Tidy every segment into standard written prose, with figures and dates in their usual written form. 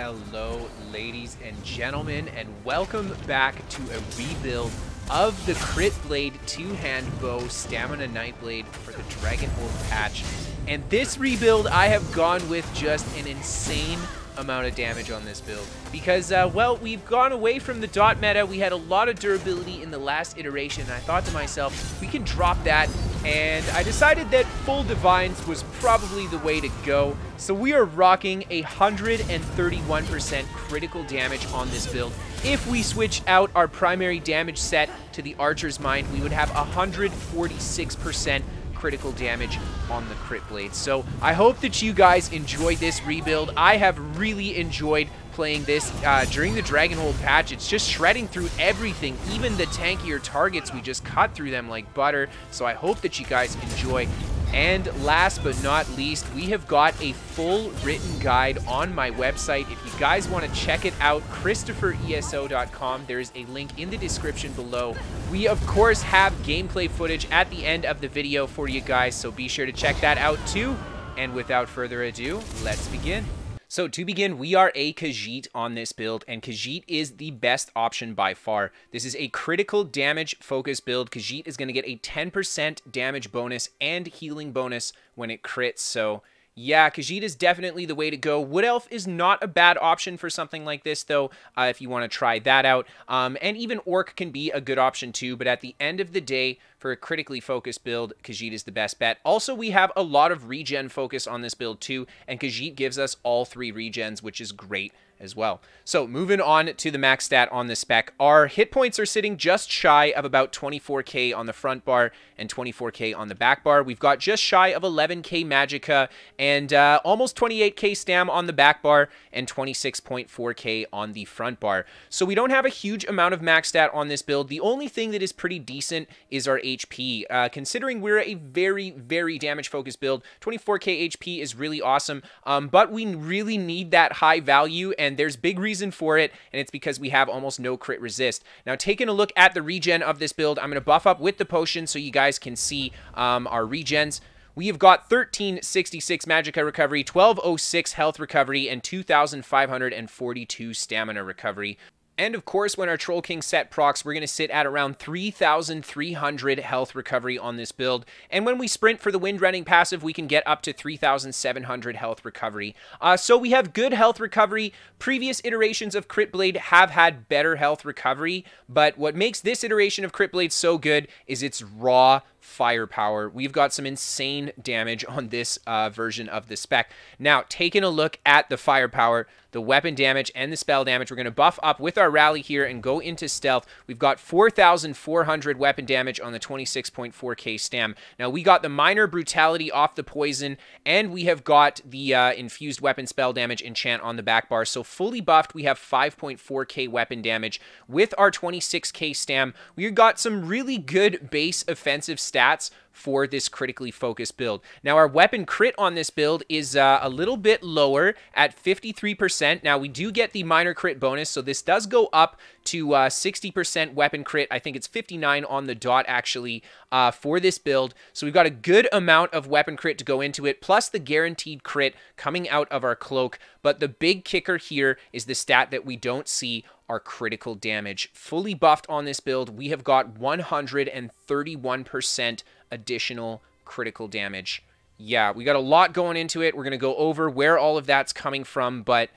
Hello, ladies and gentlemen, and welcome back to a rebuild of the Critblade two-hand bow Stamina Nightblade for the Dragonhold patch. And this rebuild, I have gone with just an insane amount of damage on this build because, well, we've gone away from the dot meta. We had a lot of durability in the last iteration, and I thought to myself, we can drop that, and I decided that full divines was probably the way to go. So we are rocking 131% critical damage on this build. If we switch out our primary damage set to the Archer's Mind, we would have 146% critical damage on the Critblade. So I hope that you guys enjoyed this rebuild. I have really enjoyed playing this during the Dragonhold patch. It's just shredding through everything, even the tankier targets. We just cut through them like butter. So I hope that you guys enjoy. And last but not least, we have got a full written guide on my website. If you guys want to check it out, KristoferESO.com. There is a link in the description below. We, of course, have gameplay footage at the end of the video for you guys, so be sure to check that out too. And without further ado, let's begin. So to begin, we are a Khajiit on this build, and Khajiit is the best option by far. This is a critical damage focus build. Khajiit is going to get a 10% damage bonus and healing bonus when it crits, so yeah, Khajiit is definitely the way to go. Wood Elf is not a bad option for something like this, though, if you want to try that out. And even Orc can be a good option, too. But at the end of the day, for a critically focused build, Khajiit is the best bet. Also, we have a lot of regen focus on this build, too. And Khajiit gives us all 3 regens, which is great as well. So moving on to the max stat on the spec, our hit points are sitting just shy of about 24k on the front bar and 24k on the back bar. We've got just shy of 11k magicka and almost 28k stam on the back bar and 26.4k on the front bar. So we don't have a huge amount of max stat on this build. The only thing that is pretty decent is our HP. Considering we're a very, very damage focused build, 24k HP is really awesome, but we really need that high value, and there's big reason for it, and it's because we have almost no crit resist. Now, taking a look at the regen of this build, I'm going to buff up with the potion so you guys can see our regens. We have got 1366 magicka recovery, 1206 health recovery, and 2542 stamina recovery. And of course, when our Troll King set procs, we're going to sit at around 3,300 health recovery on this build. And when we sprint for the Windrunning passive, we can get up to 3,700 health recovery. So we have good health recovery. Previous iterations of Critblade have had better health recovery, but what makes this iteration of Critblade so good is its raw firepower. We've got some insane damage on this version of the spec. Now, taking a look at the firepower, the weapon damage, and the spell damage, we're going to buff up with our rally here and go into stealth. We've got 4,400 weapon damage on the 26.4k stam. Now, we got the minor brutality off the poison, and we have got the infused weapon spell damage enchant on the back bar. So fully buffed, we have 5.4k weapon damage. With our 26k stam, we've got some really good base offensive stats for this critically focused build. Now, our weapon crit on this build is a little bit lower at 53%. Now, we do get the minor crit bonus, so this does go up to 60% weapon crit. I think it's 59 on the dot, actually, for this build. So we've got a good amount of weapon crit to go into it, plus the guaranteed crit coming out of our cloak. But the big kicker here is the stat that we don't see, our critical damage. Fully buffed on this build, we have got 131% additional critical damage. Yeah, we got a lot going into it. We're going to go over where all of that's coming from, but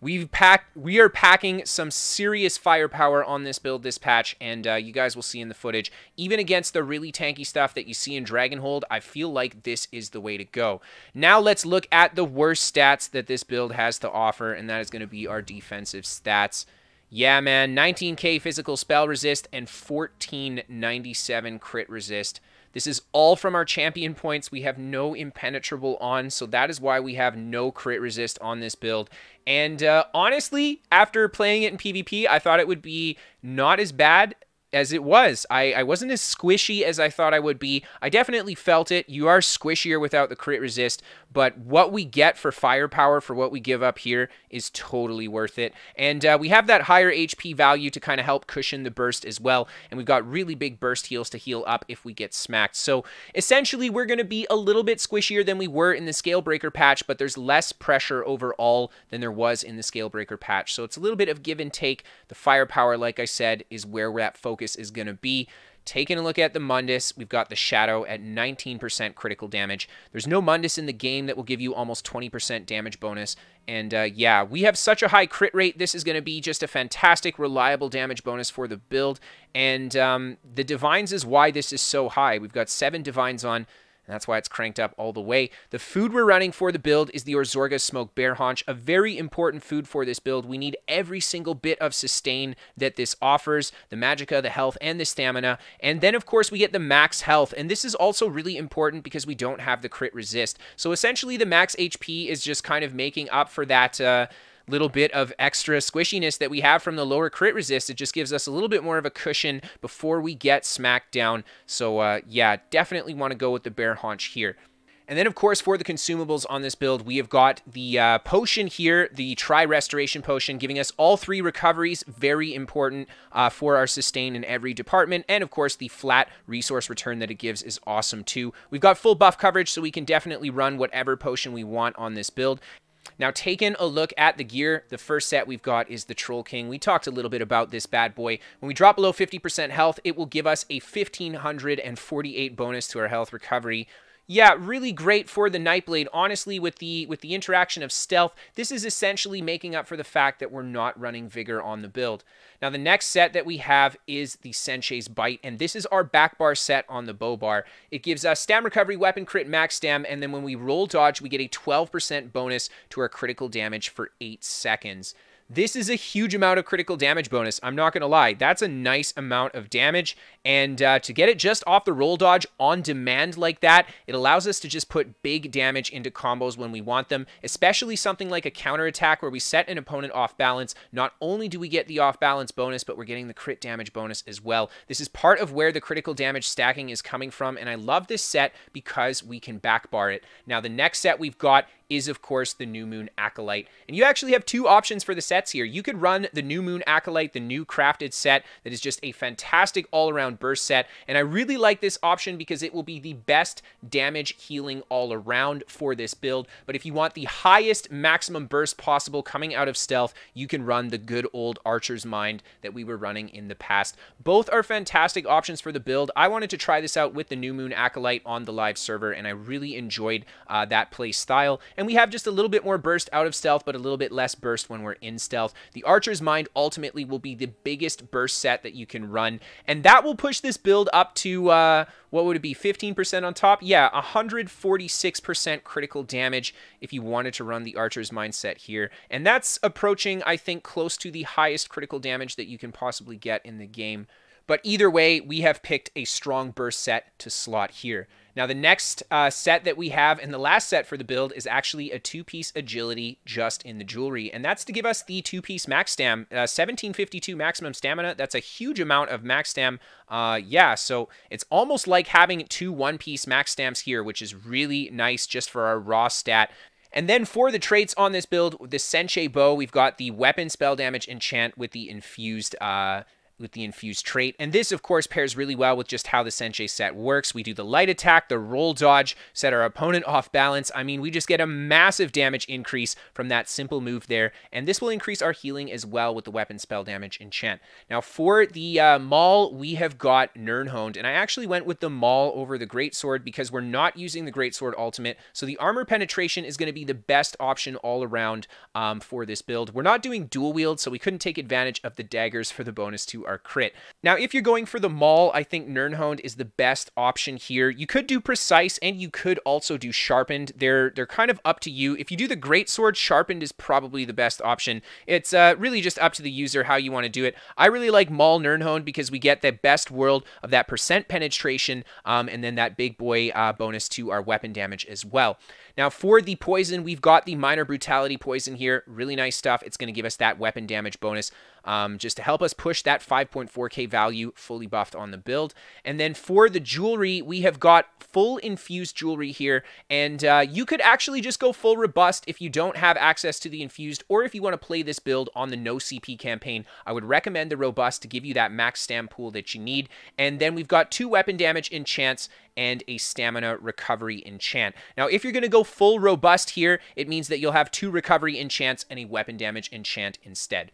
we are packing some serious firepower on this build this patch, and you guys will see in the footage. Even against the really tanky stuff that you see in Dragonhold, I feel like this is the way to go. Now let's look at the worst stats that this build has to offer, and that is going to be our defensive stats. Yeah, man, 19k physical spell resist and 1497 crit resist. This is all from our champion points. We have no impenetrable on, so that is why we have no crit resist on this build. And honestly, after playing it in PvP, I thought it would be not as bad as it was. I wasn't as squishy as I thought I would be. I definitely felt it. You are squishier without the crit resist, but what we get for firepower for what we give up here is totally worth it. And we have that higher HP value to kind of help cushion the burst as well, and we've got really big burst heals to heal up if we get smacked. So essentially, we're going to be a little bit squishier than we were in the Scale Breaker patch, but there's less pressure overall than there was in the Scale Breaker patch. So it's a little bit of give and take. The firepower, like I said, is where that focus is going to be. Taking a look at the Mundus, we've got the Shadow at 19% critical damage. There's no Mundus in the game that will give you almost 20% damage bonus. And yeah, we have such a high crit rate. This is going to be just a fantastic, reliable damage bonus for the build. And the Divines is why this is so high. We've got 7 Divines on. And that's why it's cranked up all the way. The food we're running for the build is the Orzorga Smoked Bear Haunch, a very important food for this build. We need every single bit of sustain that this offers, the magicka, the health, and the stamina. And then, of course, we get the max health. And this is also really important because we don't have the crit resist. So essentially, the max HP is just kind of making up for that little bit of extra squishiness that we have from the lower crit resist. It just gives us a little bit more of a cushion before we get smacked down. So yeah, definitely want to go with the Bear Haunch here. And then, of course, for the consumables on this build, we have got the potion here, the Tri-Restoration Potion, giving us all 3 recoveries, very important for our sustain in every department. And, of course, the flat resource return that it gives is awesome, too. We've got full buff coverage, so we can definitely run whatever potion we want on this build. Now, taking a look at the gear, the first set we've got is the Troll King. We talked a little bit about this bad boy. When we drop below 50% health, it will give us a 1,548 bonus to our health recovery. Yeah, really great for the Nightblade. Honestly, with the interaction of stealth, this is essentially making up for the fact that we're not running Vigor on the build. Now, the next set that we have is the Sensei's Bite, and this is our back bar set on the bow bar. It gives us stam recovery, weapon crit, max stam, and then when we roll dodge, we get a 12% bonus to our critical damage for 8 seconds. This is a huge amount of critical damage bonus. I'm not going to lie. That's a nice amount of damage. And to get it just off the roll dodge on demand like that, it allows us to just put big damage into combos when we want them, especially something like a counterattack where we set an opponent off balance. Not only do we get the off balance bonus, but we're getting the crit damage bonus as well. This is part of where the critical damage stacking is coming from. And I love this set because we can back bar it. Now, the next set we've got is, of course, the new Moon Acolyte. And you actually have 2 options for the sets here. You could run the new Moon Acolyte, the new crafted set that is just a fantastic all-around burst set. And I really like this option because it will be the best damage healing all around for this build. But if you want the highest maximum burst possible coming out of stealth, you can run the good old Archer's Mind that we were running in the past. Both are fantastic options for the build. I wanted to try this out with the new Moon Acolyte on the live server, and I really enjoyed that play style. And we have just a little bit more burst out of stealth, but a little bit less burst when we're in stealth. The Archer's Mind ultimately will be the biggest burst set that you can run, and that will push this build up to, what would it be, 15% on top? Yeah, 146% critical damage if you wanted to run the Archer's Mind set here. And that's approaching, I think, close to the highest critical damage that you can possibly get in the game. But either way, we have picked a strong burst set to slot here. Now, the next set that we have, and the last set for the build, is actually a 2-piece agility just in the jewelry. And that's to give us the 2-piece max stam, 1752 maximum stamina. That's a huge amount of max stam. Yeah, so it's almost like having 2 1-piece max stams here, which is really nice just for our raw stat. And then for the traits on this build, the Sensei Bow, we've got the weapon spell damage enchant with the infused trait. And this, of course, pairs really well with just how the Sensei set works. We do the light attack, the roll dodge, set our opponent off balance. I mean, we just get a massive damage increase from that simple move there. And this will increase our healing as well with the weapon spell damage enchant. Now, for the Maul, we have got Nirnhoned. And I actually went with the Maul over the Greatsword because we're not using the Greatsword ultimate. So the armor penetration is going to be the best option all around for this build. We're not doing dual wield, so we couldn't take advantage of the daggers for the bonus to our crit. Now, if you're going for the Maul, I think Nirnhoned is the best option here. You could do Precise, and you could also do Sharpened. They're kind of up to you. If you do the Greatsword, Sharpened is probably the best option. It's really just up to the user how you want to do it. I really like Maul Nirnhoned because we get the best world of that percent penetration, and then that big boy bonus to our weapon damage as well. Now, for the poison, we've got the Minor Brutality poison here. Really nice stuff. It's going to give us that weapon damage bonus just to help us push that 5.4k value, fully buffed on the build. And then for the jewelry, we have got full infused jewelry here, and you could actually just go full robust if you don't have access to the infused, or if you want to play this build on the no CP campaign. I would recommend the robust to give you that max stam pool that you need. And then we've got 2 weapon damage enchants and a stamina recovery enchant. Now, if you're going to go full robust here, it means that you'll have 2 recovery enchants and a weapon damage enchant instead.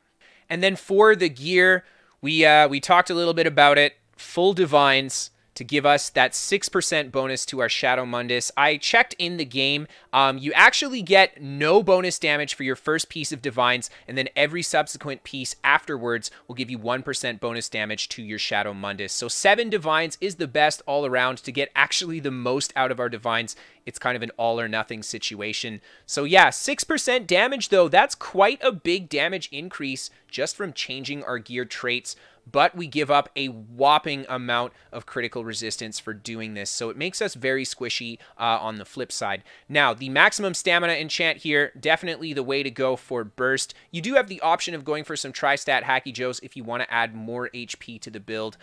And then for the gear, we talked a little bit about it. Full divines to give us that 6% bonus to our Shadow Mundus. I checked in the game. You actually get no bonus damage for your first piece of divines, and then every subsequent piece afterwards will give you 1% bonus damage to your Shadow Mundus. So 7 divines is the best all around to get actually the most out of our divines. It's kind of an all or nothing situation. So yeah, 6% damage though, that's quite a big damage increase just from changing our gear traits. But we give up a whopping amount of critical resistance for doing this, so it makes us very squishy on the flip side. Now, the maximum stamina enchant here, definitely the way to go for burst. You do have the option of going for some tri-stat Hacky Joes if you want to add more HP to the build.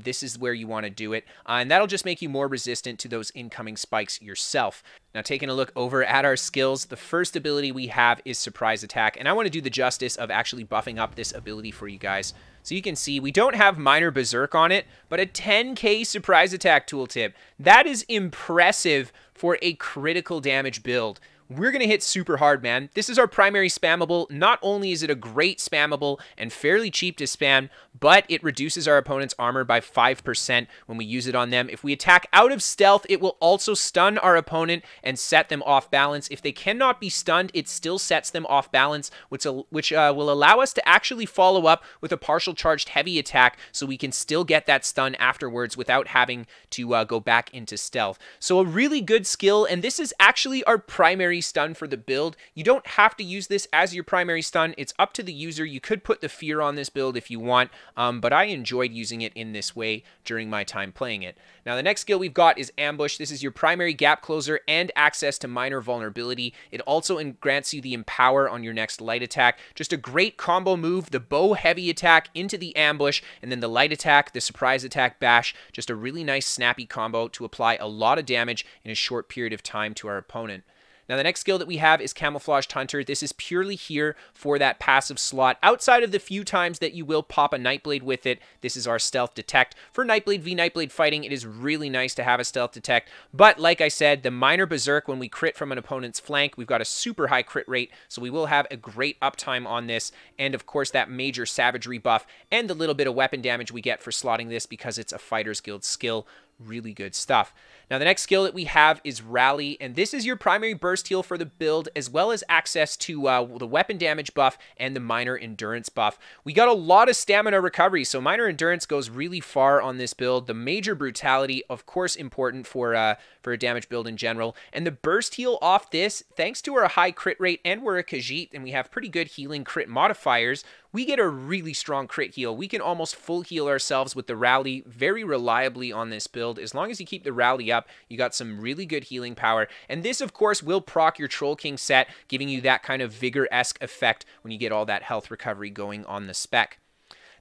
This is where you want to do it, and that'll just make you more resistant to those incoming spikes yourself. Now, taking a look over at our skills, the first ability we have is Surprise Attack, and I want to do the justice of actually buffing up this ability for you guys. So you can see we don't have Minor Berserk on it, but a 10k Surprise Attack tooltip. That is impressive for a critical damage build. We're going to hit super hard, man. This is our primary spammable. Not only is it a great spammable and fairly cheap to spam, but it reduces our opponent's armor by 5% when we use it on them. If we attack out of stealth, it will also stun our opponent and set them off balance. If they cannot be stunned, it still sets them off balance, which will allow us to actually follow up with a partial charged heavy attack so we can still get that stun afterwards without having to go back into stealth. So a really good skill, and this is actually our primary stun for the build. You don't have to use this as your primary stun. It's up to the user. You could put the fear on this build if you want, but I enjoyed using it in this way during my time playing it. Now, the next skill we've got is Ambush. This is your primary gap closer and access to minor vulnerability. It also grants you the Empower on your next light attack. Just a great combo move. The bow heavy attack into the ambush, and then the light attack, the surprise attack bash. Just a really nice snappy combo to apply a lot of damage in a short period of time to our opponent. Now, the next skill that we have is Camouflaged Hunter. This is purely here for that passive slot. Outside of the few times that you will pop a Nightblade with it, this is our Stealth Detect. For Nightblade v Nightblade fighting, it is really nice to have a Stealth Detect. But like I said, the Minor Berserk, when we crit from an opponent's flank, we've got a super high crit rate, so we will have a great uptime on this. And of course, that major Savagery buff and the little bit of weapon damage we get for slotting this because it's a Fighter's Guild skill. Really good stuff. Now, the next skill that we have is Rally, and this is your primary burst heal for the build, as well as access to the weapon damage buff and the minor endurance buff. We got a lot of stamina recovery, so minor endurance goes really far on this build. The major brutality, of course, important for a damage build in general, and the burst heal off this, thanks to our high crit rate, and we're a Khajiit, and we have pretty good healing crit modifiers, we get a really strong crit heal. We can almost full heal ourselves with the Rally very reliably on this build. As long as you keep the Rally up, you got some really good healing power. And this, of course, will proc your Troll King set, giving you that kind of Vigor-esque effect when you get all that health recovery going on the spec.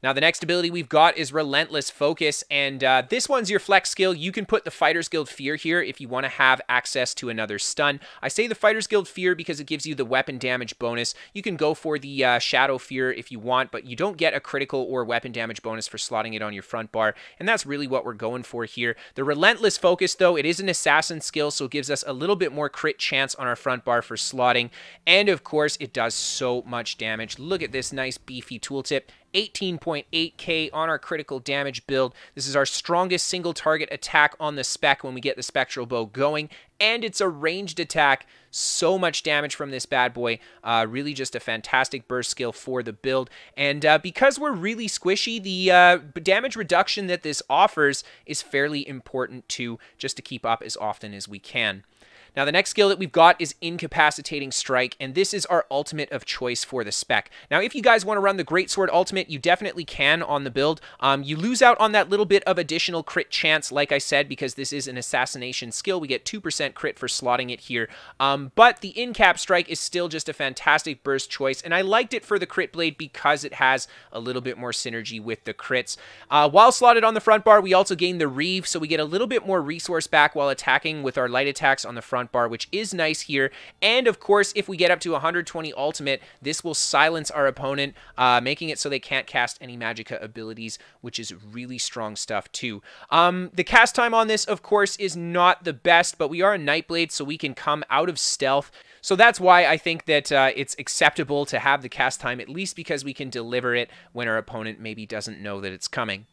Now, the next ability we've got is Relentless Focus, and this one's your flex skill. You can put the Fighter's Guild Fear here if you want to have access to another stun. I say the Fighter's Guild Fear because it gives you the weapon damage bonus. You can go for the Shadow Fear if you want, but you don't get a critical or weapon damage bonus for slotting it on your front bar, and that's really what we're going for here. The Relentless Focus, though, it is an assassin skill, so it gives us a little bit more crit chance on our front bar for slotting, and of course, it does so much damage. Look at this nice beefy tooltip. 18.8k on our critical damage build. This is our strongest single target attack on the spec when we get the Spectral Bow going, and it's a ranged attack. So much damage from this bad boy. Really just a fantastic burst skill for the build, and because we're really squishy, the damage reduction that this offers is fairly important too, just to keep up as often as we can. Now, the next skill that we've got is Incapacitating Strike, and this is our ultimate of choice for the spec. Now, if you guys want to run the Greatsword ultimate, you definitely can on the build. You lose out on that little bit of additional crit chance, like I said, because this is an assassination skill. We get 2% crit for slotting it here, but the Incap Strike is still just a fantastic burst choice, and I liked it for the Critblade because it has a little bit more synergy with the crits. While slotted on the front bar, we also gain the Reeve, so we get a little bit more resource back while attacking with our light attacks on the front bar, which is nice here. And of course, if we get up to 120 ultimate, this will silence our opponent, making it so they can't cast any magicka abilities, which is really strong stuff too. The cast time on this, of course, is not the best, but we are a Nightblade, so we can come out of stealth. So that's why I think that it's acceptable to have the cast time, at least because we can deliver it when our opponent maybe doesn't know that it's coming.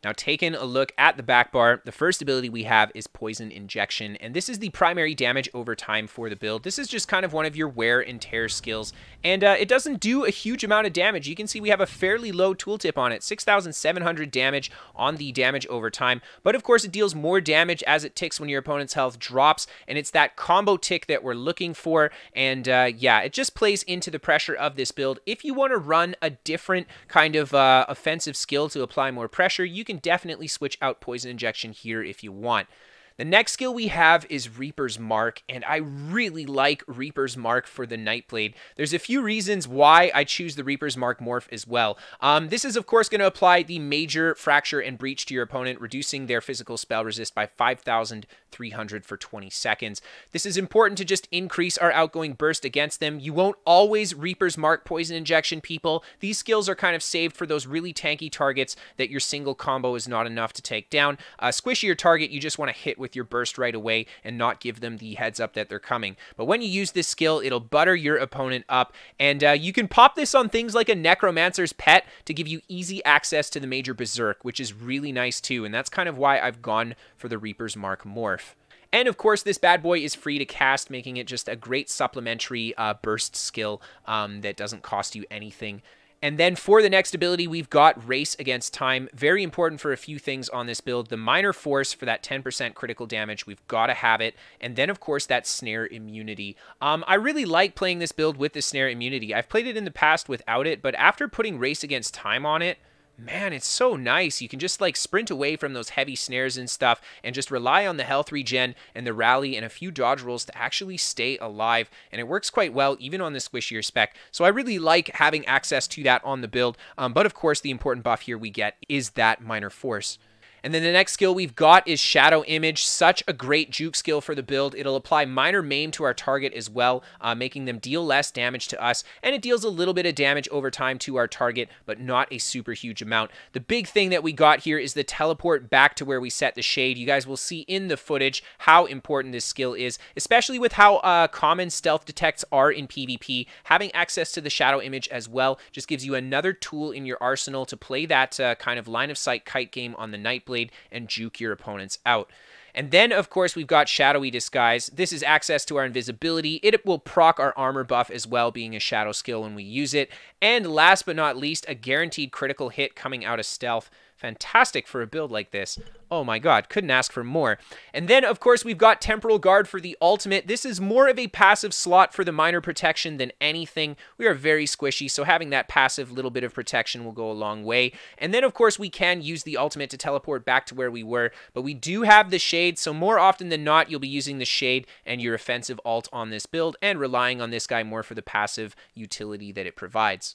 Now, taking a look at the back bar, the first ability we have is Poison Injection, and this is the primary damage over time for the build. This is just kind of one of your wear and tear skills, and it doesn't do a huge amount of damage. You can see we have a fairly low tooltip on it, 6,700 damage on the damage over time, but of course it deals more damage as it ticks when your opponent's health drops, and it's that combo tick that we're looking for, and yeah, it just plays into the pressure of this build. If you want to run a different kind of offensive skill to apply more pressure, you can definitely switch out Poison Injection here if you want. The next skill we have is Reaper's Mark, and I really like Reaper's Mark for the Nightblade. There's a few reasons why I choose the Reaper's Mark morph as well. This is, of course, going to apply the major Fracture and Breach to your opponent, reducing their physical spell resist by 5,300 for 20 seconds. This is important to just increase our outgoing burst against them. You won't always Reaper's Mark Poison Injection people. These skills are kind of saved for those really tanky targets that your single combo is not enough to take down. Squishier target, you just want to hit with your burst right away and not give them the heads up that they're coming. But when you use this skill, it'll butter your opponent up, and you can pop this on things like a Necromancer's Pet to give you easy access to the major Berserk, which is really nice too, and that's kind of why I've gone for the Reaper's Mark morph. And of course, this bad boy is free to cast, making it just a great supplementary burst skill that doesn't cost you anything. And then for the next ability, we've got Race Against Time. Very important for a few things on this build. The Minor Force for that 10% critical damage, we've got to have it. And then, of course, that Snare Immunity. I really like playing this build with the Snare Immunity. I've played it in the past without it, but after putting Race Against Time on it, man, it's so nice. You can just like sprint away from those heavy snares and stuff and just rely on the health regen and the rally and a few dodge rolls to actually stay alive. And it works quite well even on the squishier spec. So I really like having access to that on the build. But of course, the important buff here we get is that Minor Force. And then the next skill we've got is Shadow Image. Such a great juke skill for the build. It'll apply minor maim to our target as well, making them deal less damage to us. And it deals a little bit of damage over time to our target, but not a super huge amount. The big thing that we got here is the teleport back to where we set the shade. You guys will see in the footage how important this skill is, especially with how common stealth detects are in PvP. Having access to the Shadow Image as well just gives you another tool in your arsenal to play that kind of line of sight kite game on the Nightblade and juke your opponents out. And then, of course, we've got Shadowy Disguise. This is access to our invisibility. It will proc our armor buff as well, being a shadow skill when we use it. And last but not least, a guaranteed critical hit coming out of stealth. Fantastic for a build like this. Oh my god, couldn't ask for more. And then, of course, we've got Temporal Guard for the ultimate. This is more of a passive slot for the minor protection than anything. We are very squishy, so having that passive little bit of protection will go a long way. And then, of course, we can use the ultimate to teleport back to where we were, but we do have the Shade, so more often than not, you'll be using the Shade and your offensive ult on this build and relying on this guy more for the passive utility that it provides.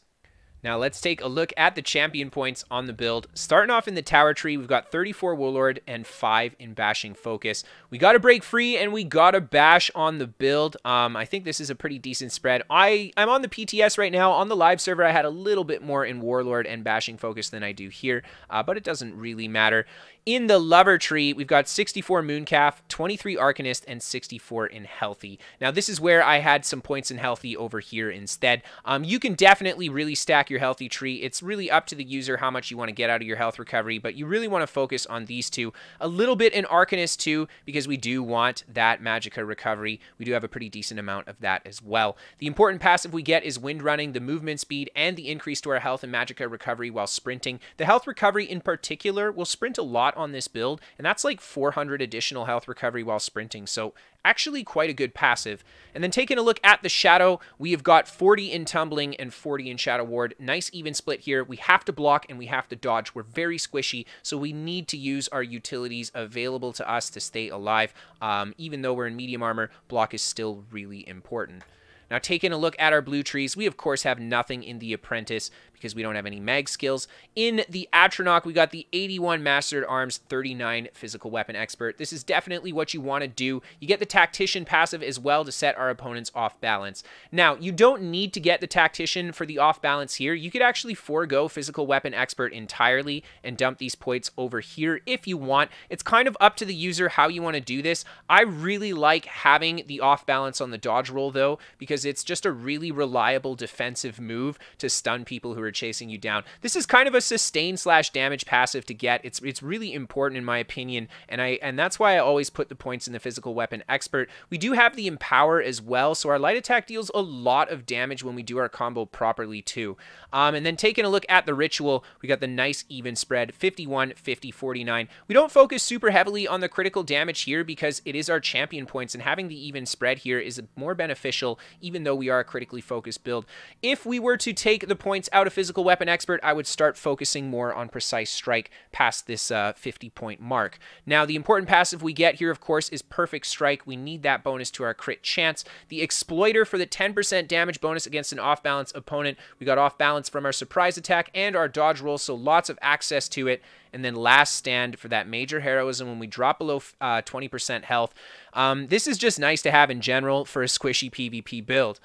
Now let's take a look at the champion points on the build. Starting off in the tower tree, we've got 34 Warlord and 5 in Bashing Focus. We got to break free and we got to bash on the build. I think this is a pretty decent spread. I'm on the PTS right now. On the live server, I had a little bit more in Warlord and Bashing Focus than I do here, but it doesn't really matter. In the Lover tree, we've got 64 Mooncalf, 23 Arcanist, and 64 in Healthy. Now, this is where I had some points in Healthy over here instead. You can definitely really stack your Healthy tree. It's really up to the user how much you want to get out of your health recovery, but you really want to focus on these two. A little bit in Arcanist too, because we do want that Magicka recovery. We do have a pretty decent amount of that as well. The important passive we get is Wind Running, the movement speed, and the increase to our health and Magicka recovery while sprinting. The health recovery in particular will sprint a lot lot on this build, and that's like 400 additional health recovery while sprinting, so actually quite a good passive. And then taking a look at the Shadow, we have got 40 in Tumbling and 40 in Shadow Ward. Nice even split here. We have to block and we have to dodge. We're very squishy, so we need to use our utilities available to us to stay alive. Even though we're in medium armor, block is still really important. Now, taking a look at our blue trees, we of course have nothing in the Apprentice because we don't have any mag skills. In the Atronach, we got the 81 Mastered Arms, 39 Physical Weapon Expert. This is definitely what you want to do. You get the Tactician passive as well to set our opponents off balance. Now, you don't need to get the Tactician for the off balance here. You could actually forego Physical Weapon Expert entirely and dump these points over here if you want. It's kind of up to the user how you want to do this. I really like having the off balance on the dodge roll though, because it's just a really reliable defensive move to stun people who are chasing you down. This is kind of a sustain / damage passive to get. It's really important in my opinion, and that's why I always put the points in the Physical Weapon Expert. We do have the Empower as well, so our light attack deals a lot of damage when we do our combo properly too. And then taking a look at the Ritual, we got the nice even spread, 51, 50, 49. We don't focus super heavily on the critical damage here because it is our champion points, and having the even spread here is more beneficial even though we are a critically focused build. If we were to take the points out of Physical Weapon Expert, I would start focusing more on Precise Strike past this 50-point mark. Now, the important passive we get here, of course, is Perfect Strike. We need that bonus to our crit chance. The Exploiter for the 10% damage bonus against an off-balance opponent. We got off-balance from our Surprise Attack and our Dodge Roll, so lots of access to it. And then Last Stand for that major heroism when we drop below 20% health. This is just nice to have in general for a squishy PvP build.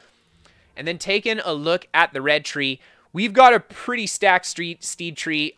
And then taking a look at the red tree, we've got a pretty stacked steed tree.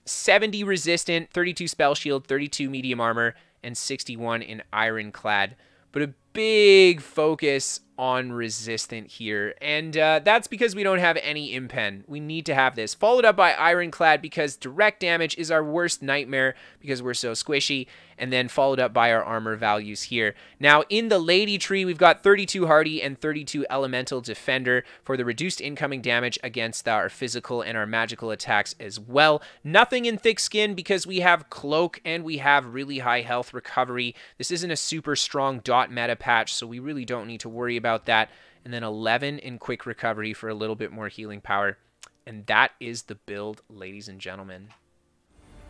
70 resistant, 32 spell shield, 32 medium armor, and 61 in ironclad. But a big focus on resistant here, and that's because we don't have any impen. We need to have this, followed up by ironclad because direct damage is our worst nightmare because we're so squishy, and then followed up by our armor values here. Now in the lady tree, we've got 32 hardy and 32 elemental defender for the reduced incoming damage against our physical and our magical attacks as well. Nothing in thick skin because we have cloak and we have really high health recovery. This isn't a super strong dot meta patch, so we really don't need to worry about that. And then 11 in quick recovery for a little bit more healing power. And that is the build, ladies and gentlemen.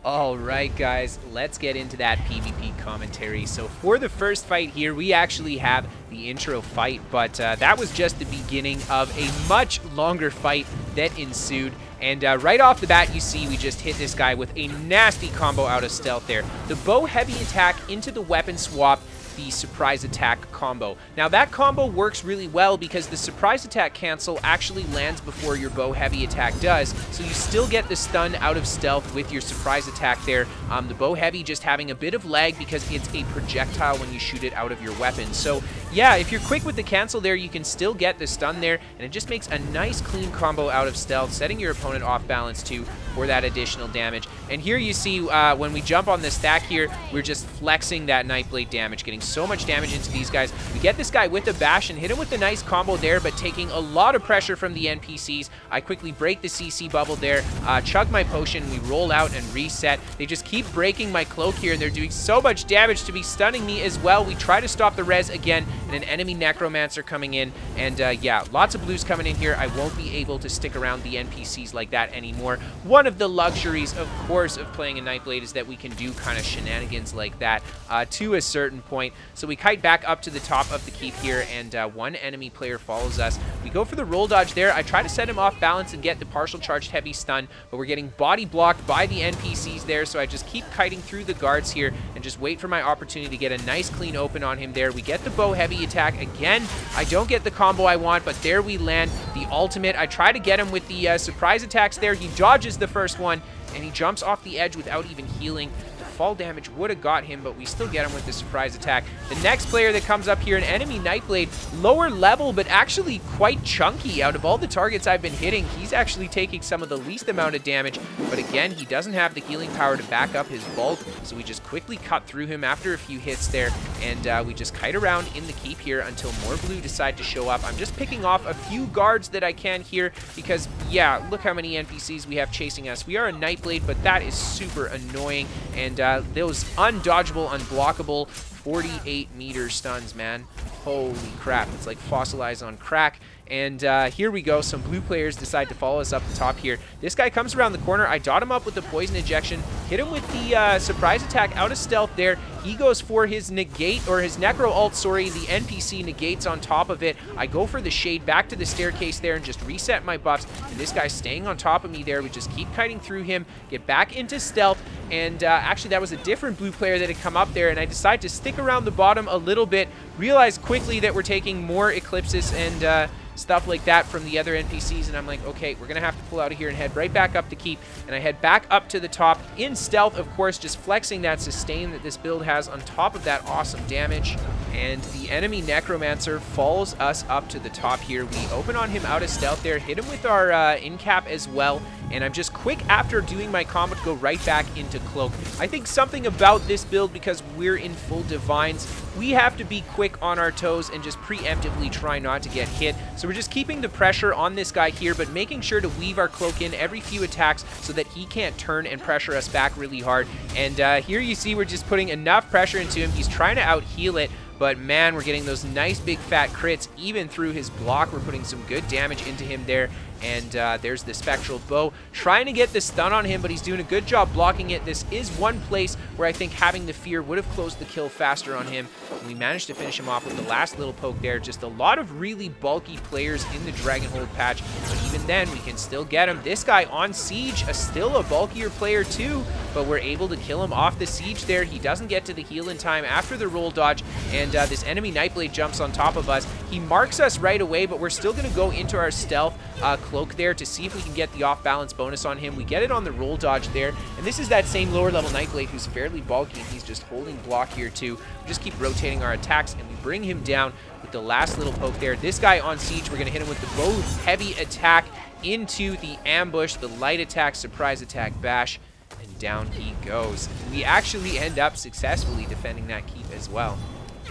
All right, guys, let's get into that PvP commentary. So for the first fight here, we actually have the intro fight, but that was just the beginning of a much longer fight that ensued. And right off the bat, you see we just hit this guy with a nasty combo out of stealth there. The bow heavy attack into the weapon swap, the surprise attack combo. Now that combo works really well because the surprise attack cancel actually lands before your bow heavy attack does, so you still get the stun out of stealth with your surprise attack there. The bow heavy just having a bit of lag because it's a projectile when you shoot it out of your weapon. So yeah, if you're quick with the cancel there, you can still get the stun there, and it just makes a nice clean combo out of stealth, setting your opponent off balance too for that additional damage. And here you see when we jump on the stack here, we're just flexing that Nightblade damage, getting so much damage into these guys. We get this guy with the bash and hit him with a nice combo there, but taking a lot of pressure from the NPCs. I quickly break the CC bubble there, chug my potion, we roll out and reset. They just keep breaking my cloak here, and they're doing so much damage to be stunning me as well. We try to stop the res again, and an enemy necromancer coming in, and yeah, lots of blues coming in here. I won't be able to stick around the NPCs like that anymore. One of the luxuries, of course, of playing a Nightblade is that we can do kind of shenanigans like that to a certain point. So we kite back up to the top of the keep here, and one enemy player follows us. We go for the roll dodge there. I try to set him off balance and get the partial charged heavy stun, but we're getting body blocked by the NPCs there, so I just keep kiting through the guards here and just wait for my opportunity to get a nice clean open on him there. We get the bow heavy attack again. I don't get the combo I want, but there we land the ultimate. I try to get him with the surprise attacks there. He dodges the first one, and he jumps off the edge without even healing. The fall damage would have got him, but we still get him with the surprise attack. The next player that comes up here, an enemy Nightblade, lower level, but actually quite chunky. Out of all the targets I've been hitting, he's actually taking some of the least amount of damage, but again, he doesn't have the healing power to back up his bulk, so we just quickly cut through him after a few hits there, and we just kite around in the keep here until more blue decide to show up. I'm just picking off a few guards that I can here because, yeah, look how many NPCs we have chasing us. We are a Nightblade, but that is super annoying, and those undodgeable, unblockable 48-meter stuns, man. Holy crap, it's like fossilized on crack. And here we go. Some blue players decide to follow us up the top here. This guy comes around the corner. I dot him up with the poison injection, hit him with the surprise attack out of stealth there. He goes for his negate, or his necro ult, sorry. The NPC negates on top of it. I go for the shade back to the staircase there and just reset my buffs. And this guy's staying on top of me there. We just keep kiting through him, get back into stealth. And actually, that was a different blue player that had come up there. And I decide to stick around the bottom a little bit, realize quickly that we're taking more eclipses and stuff like that from the other NPCs, and I'm like, okay, we're gonna have to pull out of here and head right back up to keep. And I head back up to the top in stealth, of course, just flexing that sustain that this build has on top of that awesome damage. And the enemy necromancer follows us up to the top here. We open on him out of stealth there, hit him with our in-cap as well, and I'm just quick after doing my combo to go right back into cloak. I think something about this build, because we're in full divines, we have to be quick on our toes and just preemptively try not to get hit. So we're just keeping the pressure on this guy here, but making sure to weave our cloak in every few attacks so that he can't turn and pressure us back really hard. And here you see we're just putting enough pressure into him. He's trying to out-heal it, but man, we're getting those nice big fat crits even through his block. We're putting some good damage into him there. And there's the Spectral Bow, trying to get the stun on him, but he's doing a good job blocking it. This is one place where I think having the fear would have closed the kill faster on him. And we managed to finish him off with the last little poke there. Just a lot of really bulky players in the Dragonhold patch, but even then, we can still get him. This guy on Siege, still a bulkier player too, but we're able to kill him off the Siege there. He doesn't get to the heal in time after the roll dodge, and this enemy Nightblade jumps on top of us. He marks us right away, but we're still going to go into our stealth cloak there to see if we can get the off-balance bonus on him. We get it on the roll dodge there, and this is that same lower-level Nightblade who's fairly bulky, and he's just holding block here too. We just keep rotating our attacks, and we bring him down with the last little poke there. This guy on Siege, we're going to hit him with the both heavy attack into the ambush, the light attack, surprise attack, bash, and down he goes. We actually end up successfully defending that keep as well.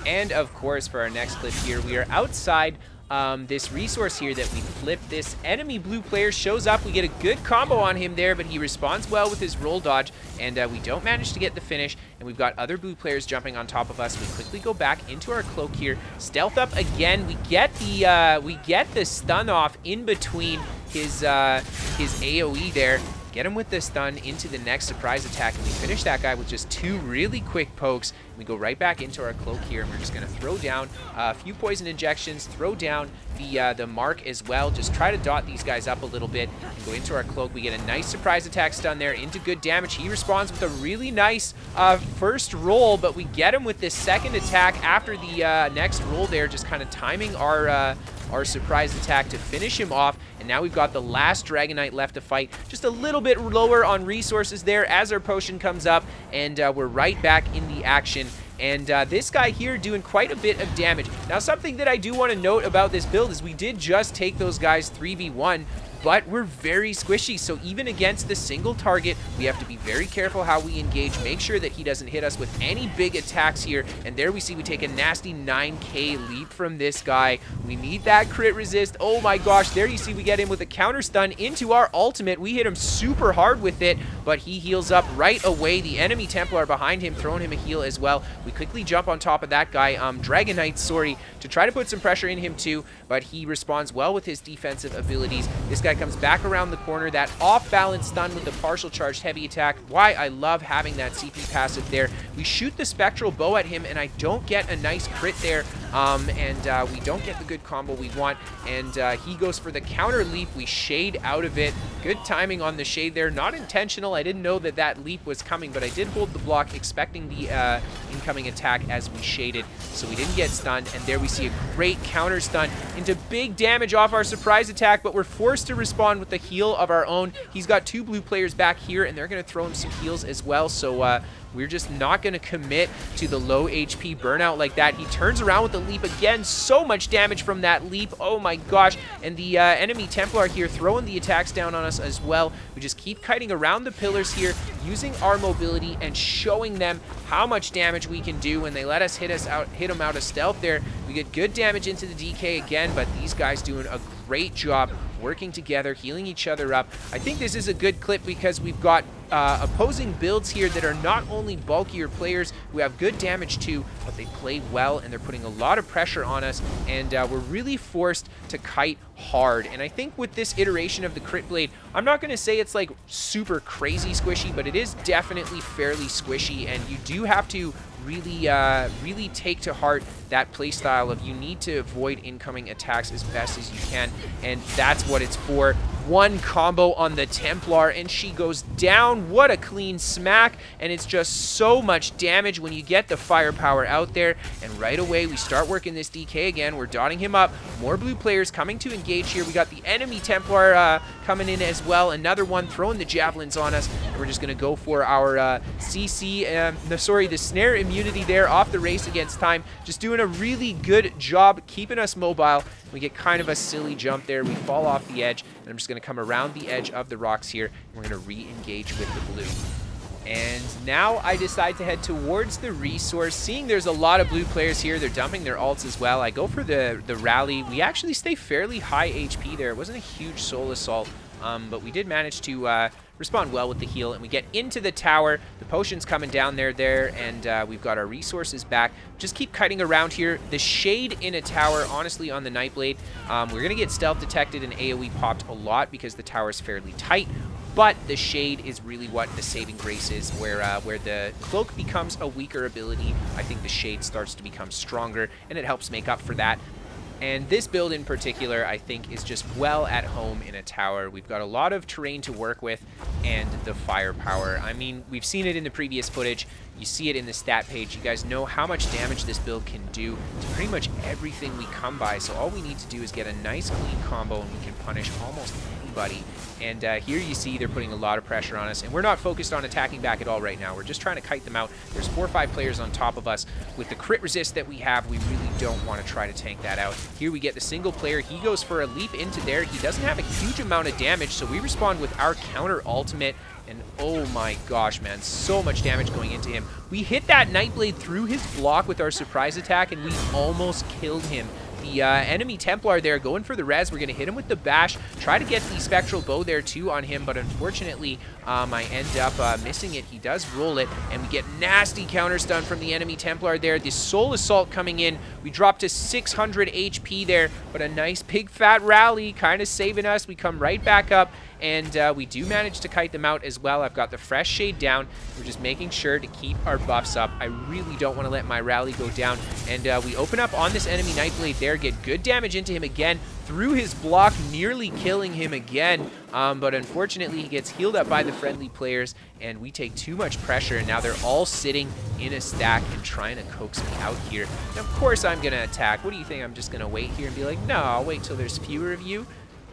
And of course, for our next clip here, we are outside this resource here that we flip. This enemy blue player shows up. We get a good combo on him there, but he responds well with his roll dodge, and we don't manage to get the finish. And we've got other blue players jumping on top of us. We quickly go back into our cloak here, stealth up again. We get the stun off in between his AoE there. Get him with the stun into the next surprise attack, and we finish that guy with just two really quick pokes. We go right back into our cloak here, and we're just going to throw down a few poison injections, throw down the mark as well. Just try to dot these guys up a little bit and go into our cloak. We get a nice surprise attack stun there into good damage. He responds with a really nice first roll, but we get him with this second attack after the next roll there, just kind of timing our surprise attack to finish him off. And now we've got the last Dragonite left to fight. Just a little bit lower on resources there as our potion comes up, and we're right back in the action. And this guy here doing quite a bit of damage. Now, something that I do want to note about this build is we did just take those guys 3v1, but we're very squishy, so even against the single target, we have to be very careful how we engage, make sure that he doesn't hit us with any big attacks here. And there we see we take a nasty 9k leap from this guy. We need that crit resist. Oh my gosh, there you see we get him with a counter stun into our ultimate. We hit him super hard with it, but he heals up right away. The enemy Templar behind him throwing him a heal as well. We quickly jump on top of that guy, Dragonite, sorry, to try to put some pressure in him too, but he responds well with his defensive abilities. This guy comes back around the corner, that off-balance stun with the partial charged heavy attack. Why I love having that CP passive there. We shoot the Spectral Bow at him, and I don't get a nice crit there, and we don't get the good combo we want, and he goes for the counter leap. We shade out of it. Good timing on the shade there. Not intentional. I didn't know that that leap was coming, but I did hold the block, expecting the incoming attack as we shaded, so we didn't get stunned. And there we see a great counter stun into big damage off our surprise attack, but we're forced to respond with the heal of our own. He's got two blue players back here, and they're going to throw him some heals as well, so we're just not going to commit to the low HP burnout like that. He turns around with the leap again. So much damage from that leap. Oh my gosh. And the enemy Templar here throwing the attacks down on us as well. We just keep kiting around the pillars here, using our mobility and showing them how much damage we can do when they let us hit them out of stealth there. We get good damage into the DK again, but these guys doing a great job working together, healing each other up. I think this is a good clip because we've got opposing builds here that are not only bulkier players who have good damage too, but they play well and they're putting a lot of pressure on us, and we're really forced to kite hard. And I think with this iteration of the Critblade, I'm not going to say it's like super crazy squishy, but it is definitely fairly squishy, and you do have to really take to heart that playstyle of you need to avoid incoming attacks as best as you can, and that's what it's for. One combo on the Templar and she goes down. What a clean smack, and it's just so much damage when you get the firepower out there. And right away we start working this DK again. We're dotting him up. More blue players coming to engage here. We got the enemy Templar coming in as well. Another one throwing the javelins on us. And we're just gonna go for our the snare immunity there off the race against time. Just doing a really good job keeping us mobile. We get kind of a silly jump there. We fall off the edge, and I'm just going to come around the edge of the rocks here, and we're going to re-engage with the blue. And now I decide to head towards the resource. Seeing there's a lot of blue players here, they're dumping their ults as well. I go for the rally. We actually stay fairly high HP there. It wasn't a huge soul assault, but we did manage to respond well with the heal, and we get into the tower. The potion's coming down there, and we've got our resources back. Just keep kiting around here. The shade in a tower, honestly, on the Nightblade, we're going to get stealth detected and AoE popped a lot because the tower is fairly tight, but the shade is really what the saving grace is, where the cloak becomes a weaker ability. I think the shade starts to become stronger, and it helps make up for that. And this build in particular, I think, is just well at home in a tower. We've got a lot of terrain to work with, and the firepower. I mean, we've seen it in the previous footage. You see it in the stat page. You guys know how much damage this build can do to pretty much everything we come by. So all we need to do is get a nice clean combo, and we can punish almost anybody. And here you see they're putting a lot of pressure on us, and we're not focused on attacking back at all right now. We're just trying to kite them out. There's 4 or 5 players on top of us. With the crit resist that we have, we really don't want to try to tank that out. Here we get the single player. He goes for a leap into there. He doesn't have a huge amount of damage, so we respond with our counter ultimate. And oh my gosh, man, so much damage going into him. We hit that Nightblade through his block with our surprise attack, and we almost killed him. The enemy Templar there going for the res. We're going to hit him with the bash, try to get the spectral bow there too on him, but unfortunately I end up missing it. He does roll it, and we get nasty counter stun from the enemy Templar there. The soul assault coming in. We drop to 600 HP there, but a nice big fat rally kind of saving us. We come right back up, and we do manage to kite them out as well. I've got the fresh shade down. We're just making sure to keep our buffs up. I really don't want to let my rally go down, and we open up on this enemy Nightblade there, get good damage into him again, through his block, nearly killing him again, but unfortunately he gets healed up by the friendly players, and we take too much pressure, and now they're all sitting in a stack and trying to coax me out here. And of course I'm gonna attack. What do you think? I'm just gonna wait here and be like, no, I'll wait till there's fewer of you?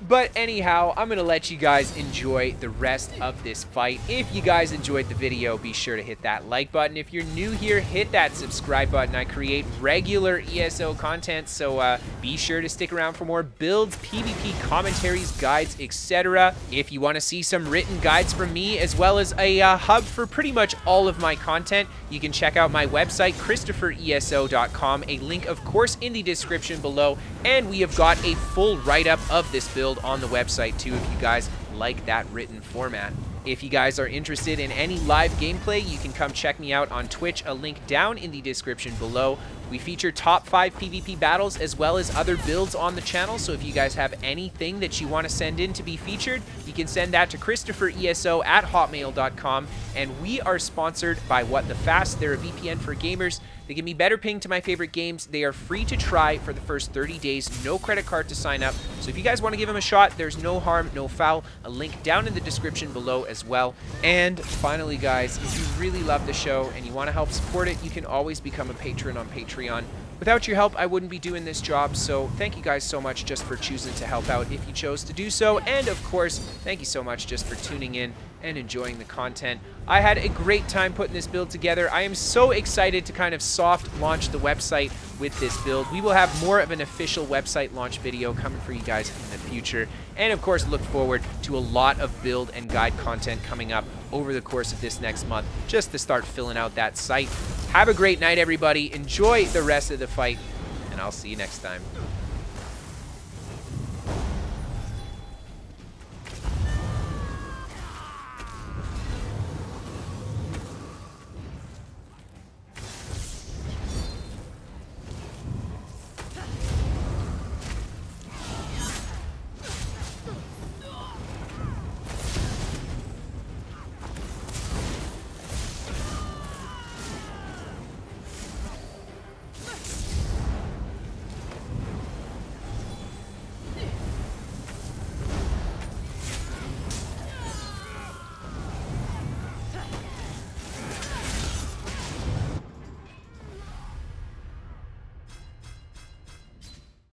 But anyhow, I'm going to let you guys enjoy the rest of this fight. If you guys enjoyed the video, be sure to hit that like button. If you're new here, hit that subscribe button. I create regular ESO content, so be sure to stick around for more builds, PvP commentaries, guides, etc. If you want to see some written guides from me, as well as a hub for pretty much all of my content, you can check out my website, KristoferESO.com. A link, of course, in the description below. And we have got a full write-up of this build on the website too, if you guys like that written format. If you guys are interested in any live gameplay, you can come check me out on Twitch, a link down in the description below. We feature top 5 PvP battles as well as other builds on the channel, so if you guys have anything that you want to send in to be featured, you can send that to KristoferESO@hotmail.com. And we are sponsored by What the Fast. They're a VPN for gamers. They give me better ping to my favorite games. They are free to try for the first 30 days, no credit card to sign up. So if you guys want to give them a shot, there's no harm, no foul. A link down in the description below as well. And finally, guys, if you really love the show and you want to help support it, you can always become a patron on Patreon. Without your help, I wouldn't be doing this job, so thank you guys so much just for choosing to help out if you chose to do so. And of course, thank you so much just for tuning in and enjoying the content. I had a great time putting this build together. I am so excited to kind of soft launch the website with this build. We will have more of an official website launch video coming for you guys in the future. And of course, look forward to a lot of build and guide content coming up over the course of this next month, just to start filling out that site. Have a great night, everybody. Enjoy the rest of the fight, and I'll see you next time.